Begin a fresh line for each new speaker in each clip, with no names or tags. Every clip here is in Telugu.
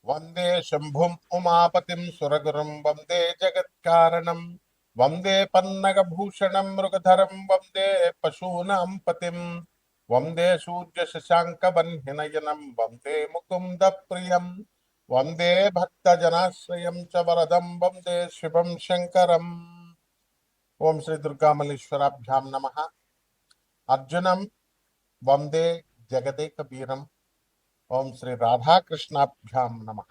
వందే శంభుం ఉమాపతిం సురగురుం వందే జగత్కారణం వందే పన్నగభూషణం మృగధరం వందే పశూనాం పతిం వందే సూర్య శశాంక వన్హినయనం వందే ముకుంద ప్రియం వందే భక్తజనాశ్రయం చ వరదం వందే శివం శంకరం. ఓం శ్రీ దుర్గామల్లేశ్వరాభ్యాం నమః. అర్జునం వందే జగదేక వీరం. ఓం శ్రీ రాధాకృష్ణాభ్యాం నమః.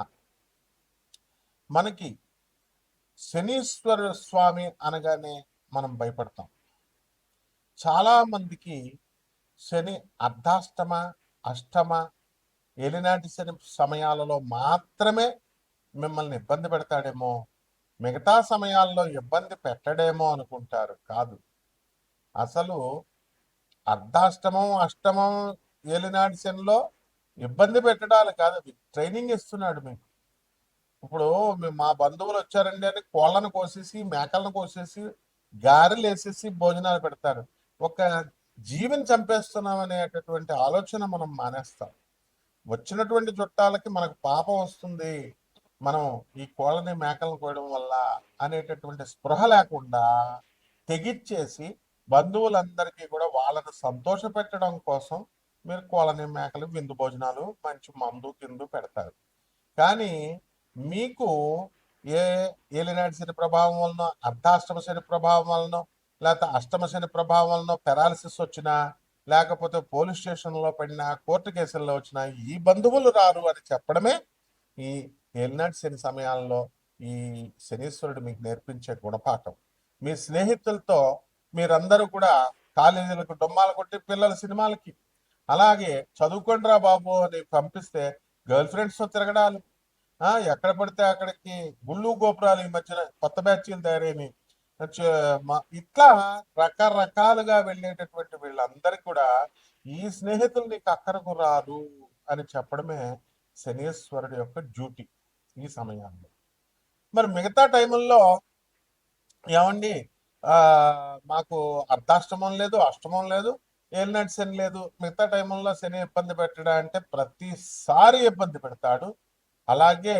మనకి శనీశ్వర స్వామి అనగానే మనం భయపడతాం. చాలా మందికి శని అర్ధాష్టమ, అష్టమ, ఏలినాటి శని సమయాలలో మాత్రమే మిమ్మల్ని ఇబ్బంది పెడతాడేమో, మిగతా సమయాల్లో ఇబ్బంది పెట్టడేమో అనుకుంటారు. కాదు, అసలు అర్ధాష్టమం, అష్టమం, ఏలినాటి శనిలో ఇబ్బంది పెట్టడాలు కాదు, అది ట్రైనింగ్ ఇస్తున్నాడు మీకు. ఇప్పుడు మా బంధువులు వచ్చారండి అని కోళ్ళను కోసేసి, మేకలను కోసేసి, గారెలు వేసేసి భోజనాలు పెడతారు. ఒక జీవిని చంపేస్తున్నాం అనేటటువంటి ఆలోచన మనం మానేస్తాం. వచ్చినటువంటి చుట్టాలకి మనకు పాపం వస్తుంది, మనం ఈ కోళ్ళని మేకలను కోయడం వల్ల అనేటటువంటి స్పృహ లేకుండా తెగిచ్చేసి బంధువులందరికీ కూడా వాళ్ళని సంతోష పెట్టడం కోసం మీరు కోళ్ళని మేకలు విందు భోజనాలు మంచి మందు కిందు పెడతారు. కానీ మీకు ఏ ఏలినాటి శని ప్రభావం వలన, అర్ధాష్టమ శని ప్రభావం వలన, లేకపోతే అష్టమ శని ప్రభావం వలన పెరాలసిస్ వచ్చినా, లేకపోతే పోలీస్ స్టేషన్లో పడినా, కోర్టు కేసుల్లో వచ్చినా ఈ బంధువులు రారు అని చెప్పడమే ఈ ఏలినాటి శని సమయాల్లో ఈ శనీశ్వరుడు మీకు నేర్పించే గుణపాఠం. మీ స్నేహితులతో మీరందరూ కూడా కాలేజీలకు డొమ్మాలు కొట్టి పిల్లల సినిమాలకి, అలాగే చదువుకోండిరా బాబు అని పంపిస్తే గర్ల్ ఫ్రెండ్స్తో తిరగడాలు, ఎక్కడ పడితే అక్కడికి గుళ్ళు గోపురాలు ఈ మధ్యన కొత్త బ్యాచ్లు తయారైనవి, ఇట్లా రకరకాలుగా వెళ్ళేటటువంటి వీళ్ళందరికీ కూడా ఈ స్నేహితులు నీకు అక్కరకు రాదు అని చెప్పడమే శనీశ్వరుడు యొక్క డ్యూటీ ఈ సమయాల్లో. మరి మిగతా టైముల్లో ఏమండి, ఆ మాకు అర్ధాష్టమం లేదు, అష్టమం లేదు, ఏలినాటి శని లేదు, మిగతా టైముల్లో శని ఇబ్బంది పెట్టడా అంటే ప్రతిసారి ఇబ్బంది పెడతాడు. అలాగే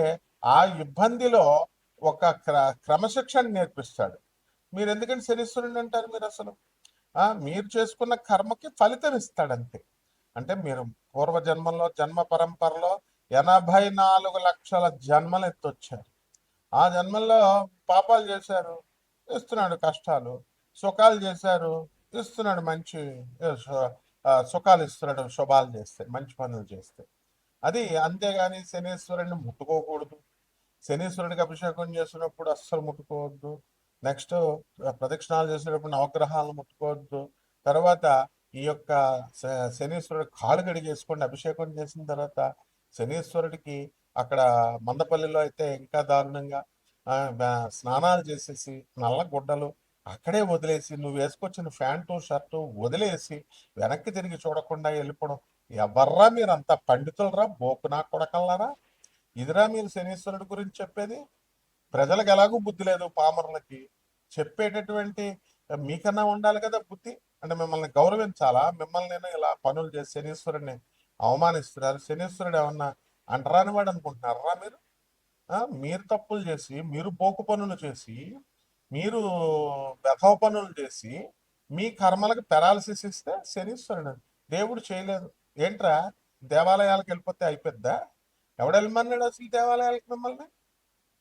ఆ ఇబ్బందిలో ఒక క్రమశిక్షణ నేర్పిస్తాడు. మీరు ఎందుకంటే శనీశ్వరుడు అంటారు? మీరు అసలు మీరు చేసుకున్న కర్మకి ఫలితం ఇస్తాడంతే. అంటే మీరు పూర్వజన్మలో జన్మ పరంపరలో 84 లక్షల జన్మలు ఎత్తొచ్చారు. ఆ జన్మల్లో పాపాలు చేశారు, ఇస్తున్నాడు కష్టాలు. సుఖాలు చేశారు, ఇస్తున్నాడు మంచి సుఖాలు ఇస్తున్నాడు, శుభాలు చేస్తే, మంచి పనులు చేస్తే. అది అంతేగాని శనీశ్వరుడిని ముట్టుకోకూడదు. శనీశ్వరుడికి అభిషేకం చేసినప్పుడు అస్సలు ముట్టుకోవద్దు. నెక్స్ట్ ప్రదక్షిణాలు చేసేటప్పుడు నవగ్రహాలను ముట్టుకోవద్దు. తర్వాత ఈ యొక్క శనీశ్వరుడు కాలు కడిగేసుకోండి అభిషేకం చేసిన తర్వాత. శనీశ్వరుడికి అక్కడ మందపల్లిలో అయితే ఇంకా దారుణంగా స్నానాలు చేసేసి నల్ల గుడ్డలు అక్కడే వదిలేసి, నువ్వు వేసుకొచ్చిన ప్యాంటు షర్టు వదిలేసి వెనక్కి తిరిగి చూడకుండా వెళ్ళిపోవడం. ఎవర్రా మీరు అంత పండితులరా, బోకునా కొడకల్లారా? ఇదిరా మీరు శనీశ్వరుడు గురించి చెప్పేది? ప్రజలకు ఎలాగూ బుద్ధి లేదు, పామరులకి చెప్పేటటువంటి మీకన్నా ఉండాలి కదా బుద్ధి. అంటే మిమ్మల్ని గౌరవించాలా? మిమ్మల్ని నేను ఇలా పనులు చేసి శనీశ్వరుడిని అవమానిస్తున్నారు. శనీశ్వరుడు ఏమన్నా అంటరాని వాడు అనుకుంటున్నారా మీరు? మీరు తప్పులు చేసి, మీరు పోకు పనులు చేసి, మీరు వెధవ పనులు చేసి మీ కర్మలకు పెరాలసిస్ ఇస్తే శనీశ్వరుడు దేవుడు చేయలేదు. ఏంట్రా, దేవాలయాలకు వెళ్ళిపోతే అయిపోద్దా? ఎవడెళ్ళమన్నాడు అసలు దేవాలయాలకు మిమ్మల్ని?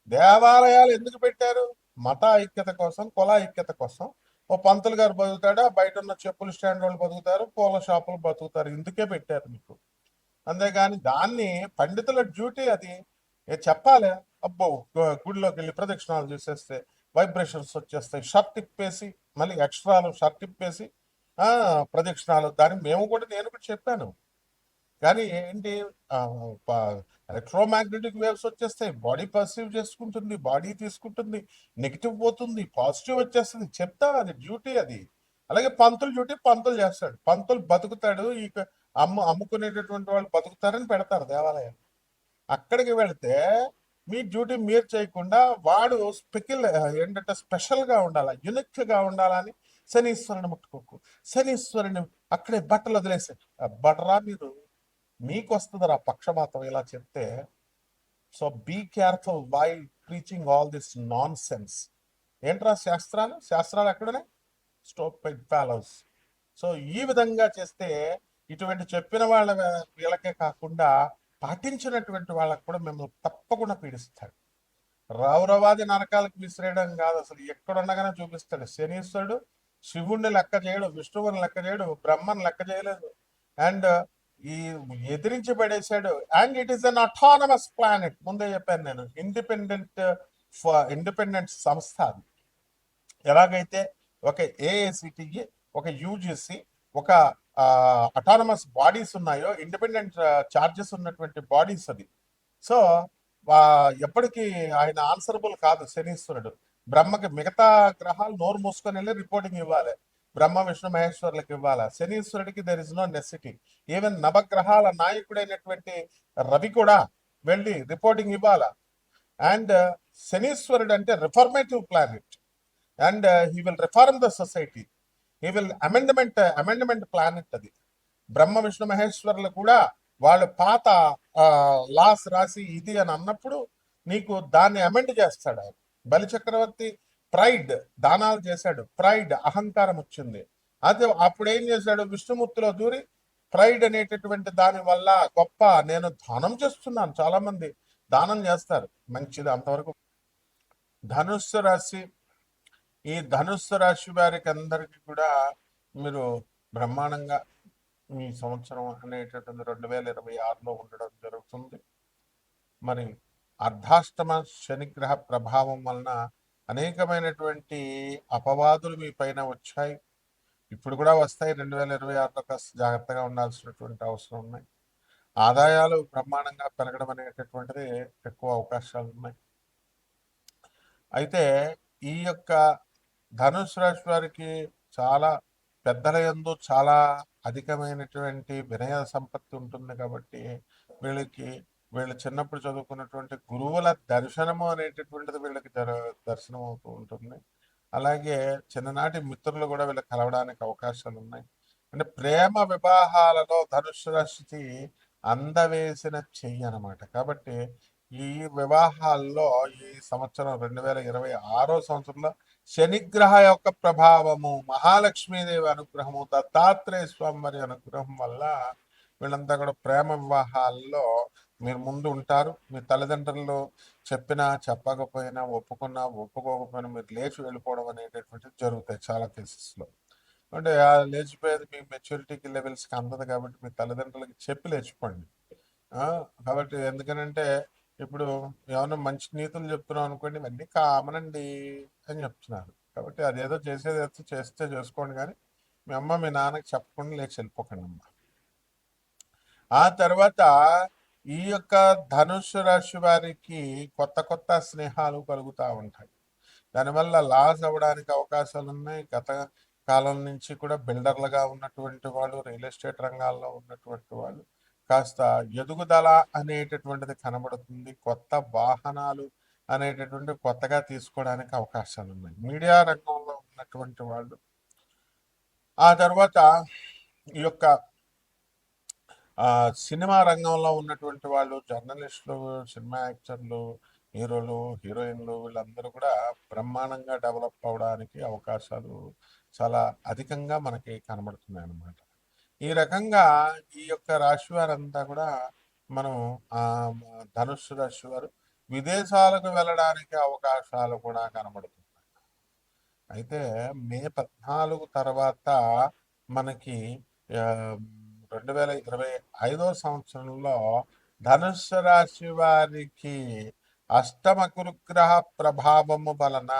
దేవాలయాలు ఎందుకు పెట్టారు? మత ఐక్యత కోసం, కుల ఐక్యత కోసం. ఓ పంతులు గారు బతుకుతాడు, బయట ఉన్న చెప్పుల స్టాండ్ వాళ్ళు బతుకుతారు, పూల షాపులు బతుకుతారు. ఇందుకే పెట్టారు మీకు. అంతేగాని దాన్ని పండితుల డ్యూటీ అది చెప్పాలి. అబ్బో, గుడిలోకి వెళ్ళి ప్రదక్షిణాలు చేసేస్తే వైబ్రేషన్స్ వచ్చేస్తాయి, షర్ట్ ఇప్పేసి మళ్ళీ ఎక్స్ట్రాలు షర్ట్ ఇప్పేసి ప్రదక్షిణాలు. దాన్ని నేను కూడా చెప్పాను. కానీ ఏంటి, ఎలక్ట్రోమాగ్నెటిక్ వేవ్స్ వచ్చేస్తాయి, బాడీ పర్సీవ్ చేసుకుంటుంది, బాడీ తీసుకుంటుంది, నెగిటివ్ పోతుంది, పాజిటివ్ వచ్చేస్తుంది. చెప్తాను, అది డ్యూటీ అది. అలాగే పంతులు డ్యూటీ పంతులు చేస్తాడు. పంతులు బతుకుతాడు, ఈ అమ్ముకునేటటువంటి వాళ్ళు బతుకుతారని పెడతారు దేవాలయం. అక్కడికి వెళితే మీ డ్యూటీ మీరు చేయకుండా వాడు ఏంటంటే స్పెషల్గా ఉండాలా, యునిక్గా ఉండాలని శనీశ్వరుని ముట్టుకోకు, శనీశ్వరుని అక్కడే బట్టలు వదిలేసాడు. బట్టరా మీరు, మీకు వస్తుందిరా పక్షపాతం ఇలా చెప్తే. So be careful while preaching all this nonsense. ఏంట్రా శాస్త్రాలు, శాస్త్రాలు ఎక్కడనే స్టూపిడ్ ఫెలోస్. సో ఈ విధంగా చేస్తే ఇటువంటి చెప్పిన వాళ్ళ వీళ్ళకే కాకుండా పాటించినటువంటి వాళ్ళకు కూడా మిమ్మల్ని తప్పకుండా పీడిస్తాడు. రౌరవాది నరకాలకు విసిరేయడం కాదు, అసలు ఎక్కడుండగానే చూపిస్తాడు. శనీశ్వరుడు శివుణ్ణి లెక్క చేయడు, విష్ణువుని లెక్క చేయడు, బ్రహ్మని లెక్క చేయలేదు, అండ్ ఈ ఎదిరించి పడేశాడు. And it is an autonomous planet. ముందే చెప్పాను నేను, ఇండిపెండెంట్ సంస్థ అది. ఎలాగైతే ఒక ఏఐసిటిఈ, ఒక యూజిసి, ఒక అటానమస్ బాడీస్ ఉన్నాయో, ఇండిపెండెంట్ చార్జెస్ ఉన్నటువంటి బాడీస్ అది. సో ఎప్పటికీ ఆయన ఆన్సరబుల్ కాదు శనీశ్వరుడు. బ్రహ్మకి మిగతా గ్రహాలు నోరు మూసుకొని వెళ్ళి రిపోర్టింగ్ ఇవ్వాలి, బ్రహ్మ విష్ణు మహేశ్వరులకు ఇవ్వాలి. శనీశ్వరుడికి there is no necessity. Even నవగ్రహాల నాయకుడైనటువంటి రవి కూడా వెళ్ళి రిపోర్టింగ్ ఇవ్వాలి. అండ్ శనీశ్వరుడు అంటే reformative planet, and he will reform the society, he will amendment planet అది. బ్రహ్మ విష్ణు మహేశ్వరులు కూడా వాళ్ళు పాత లాస్ రాసి ఇది అని అన్నప్పుడు నీకు దాన్ని అమెండ్ చేస్తాడు ఆయన. బలి చక్రవర్తి ప్రైడ్ దానాలు చేశాడు, ప్రైడ్ అహంకారం వచ్చింది. అదే అప్పుడు ఏం చేశాడు, విష్ణుమూర్తిలో దూరి ప్రైడ్ అనేటటువంటి దాని వల్ల గొప్ప నేను దానం చేస్తున్నాను, చాలా మంది దానం చేస్తారు, మంచిది అంతవరకు. ధనుస్సు రాశి, ఈ ధనుస్సు రాశి వారికి అందరికీ కూడా మీరు బ్రహ్మాండంగా ఈ సంవత్సరం అనేటటువంటి 2026లో ఉండడం జరుగుతుంది. మరి అర్ధాష్టమ శనిగ్రహ ప్రభావం వలన అనేకమైనటువంటి అపవాదులు మీ పైన వచ్చాయి, ఇప్పుడు కూడా వస్తాయి. 2026లో కాస్త జాగ్రత్తగా ఉండాల్సినటువంటి అవసరం ఉన్నాయి. ఆదాయాలు బ్రహ్మాండంగా పెరగడం అనేటటువంటిది ఎక్కువ అవకాశాలు ఉన్నాయి. అయితే ఈ యొక్క ధనుసు రాశి వారికి చాలా పెద్దల యందు చాలా అధికమైనటువంటి వినయ సంపత్తి ఉంటుంది. కాబట్టి వీళ్ళు చిన్నప్పుడు చదువుకున్నటువంటి గురువుల దర్శనము అనేటటువంటిది వీళ్ళకి దర్శనం అవుతూ ఉంటుంది. అలాగే చిన్ననాటి మిత్రులు కూడా వీళ్ళకి కలవడానికి అవకాశాలు ఉన్నాయి. అంటే ప్రేమ వివాహాలలో ధనుసు రాశికి అందవేసిన చెయ్యి అనమాట. కాబట్టి ఈ వివాహాల్లో ఈ సంవత్సరం 2026 సంవత్సరంలో శనిగ్రహ యొక్క ప్రభావము, మహాలక్ష్మీదేవి అనుగ్రహము, దత్తాత్రేయ స్వామి వారి అనుగ్రహం వల్ల వీళ్ళంతా కూడా ప్రేమ వివాహాల్లో మీరు ముందు ఉంటారు. మీ తల్లిదండ్రులు చెప్పినా చెప్పకపోయినా, ఒప్పుకున్నా ఒప్పుకోకపోయినా మీరు లేచి వెళ్ళిపోవడం అనేటటువంటిది జరుగుతాయి చాలా కేసెస్లో. అంటే లేచిపోయేది మీ మెచ్యూరిటీకి లెవెల్స్కి అందదు కాబట్టి మీ తల్లిదండ్రులకి చెప్పి లేచిపోండి. కాబట్టి ఎందుకనంటే ఇప్పుడు ఏమన్నా మంచి నీతులు చెప్తున్నాం అనుకోండి, ఇవన్నీ కామనండి అని చెప్తున్నారు. కాబట్టి అదేదో చేసేది చేస్తే చేసుకోండి, కానీ మీ అమ్మ మీ నాన్నకి చెప్పకుండా లేచి వెళ్ళిపోకండి అమ్మ. ఆ తర్వాత ఈ యొక్క ధనుస్సు రాశి వారికి కొత్త కొత్త స్నేహాలు కలుగుతూ ఉంటాయి. దానివల్ల లాస్ అవ్వడానికి అవకాశాలు ఉన్నాయి. గత కాలం నుంచి కూడా బిల్డర్లుగా ఉన్నటువంటి వాళ్ళు, రియల్ ఎస్టేట్ రంగాల్లో ఉన్నటువంటి వాళ్ళు కాస్త ఎదుగుదల అనేటటువంటిది కనబడుతుంది. కొత్త వాహనాలు అనేటటువంటి కొత్తగా తీసుకోవడానికి అవకాశాలు ఉన్నాయి. మీడియా రంగంలో ఉన్నటువంటి వాళ్ళు, ఆ తర్వాత ఈ యొక్క సినిమా రంగంలో ఉన్నటువంటి వాళ్ళు, జర్నలిస్టులు, సినిమా యాక్టర్లు, హీరోలు, హీరోయిన్లు, వీళ్ళందరూ కూడా బ్రహ్మాండంగా డెవలప్ అవడానికి అవకాశాలు చాలా అధికంగా మనకి కనబడుతున్నాయి అన్నమాట. ఈ రకంగా ఈ యొక్క రాశి వారంతా కూడా మనం ధనుస్సు రాశి వారు విదేశాలకు వెళ్ళడానికి అవకాశాలు కూడా కనబడుతున్నాయి. అయితే మే 14 తర్వాత మనకి 2025 సంవత్సరంలో ధనుస్సు రాశి వారికి అష్టమ గురుగ్రహ ప్రభావము వలన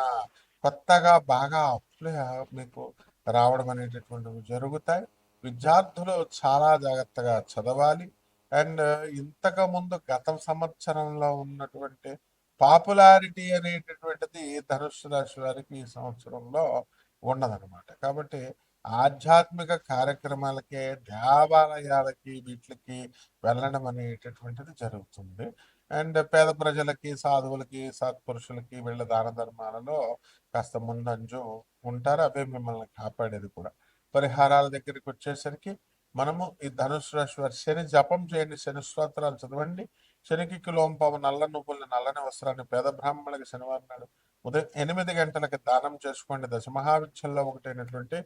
కొత్తగా బాగా మీకు రావడం అనేటటువంటివి జరుగుతాయి. విద్యార్థులు చాలా జాగ్రత్తగా చదవాలి. అండ్ ఇంతకు ముందు గత సంవత్సరంలో ఉన్నటువంటి పాపులారిటీ అనేటటువంటిది ధనుస్సు రాశి వారికి ఈ సంవత్సరంలో ఉండదన్నమాట. కాబట్టి ఆధ్యాత్మిక కార్యక్రమాలకి, దేవాలయాలకి, వీటికి వెళ్ళడం అనేటటువంటిది జరుగుతుంది. అండ్ పేద ప్రజలకి, సాధువులకి, సత్పురుషులకి వీళ్ళ దాన ధర్మాలలో కాస్త ముందంజు ఉంటారు. అవే మిమ్మల్ని కాపాడేది కూడా. పరిహారాల దగ్గరికి వచ్చేసరికి మనము ఈ ధనుసు రాశి వారి శని జపం చేయండి, శని స్తోత్రాలు చదవండి. శనికి కిలోంపావు నల్ల నువ్వుల్ని నల్లని వస్త్రాన్ని పేద బ్రాహ్మణులకి శనివారం నాడు ఉదయం 8 గంటలకి దానం చేసుకోండి. దశమహావిద్యల్లో ఒకటైనటువంటి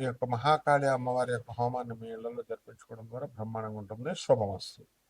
ఈ యొక్క మహాకాళి అమ్మవారి యొక్క హోమాన్ని మీ ఇళ్లలో జరిపించుకోవడం ద్వారా బ్రహ్మాండంగా ఉంటుంది. శుభమస్తు.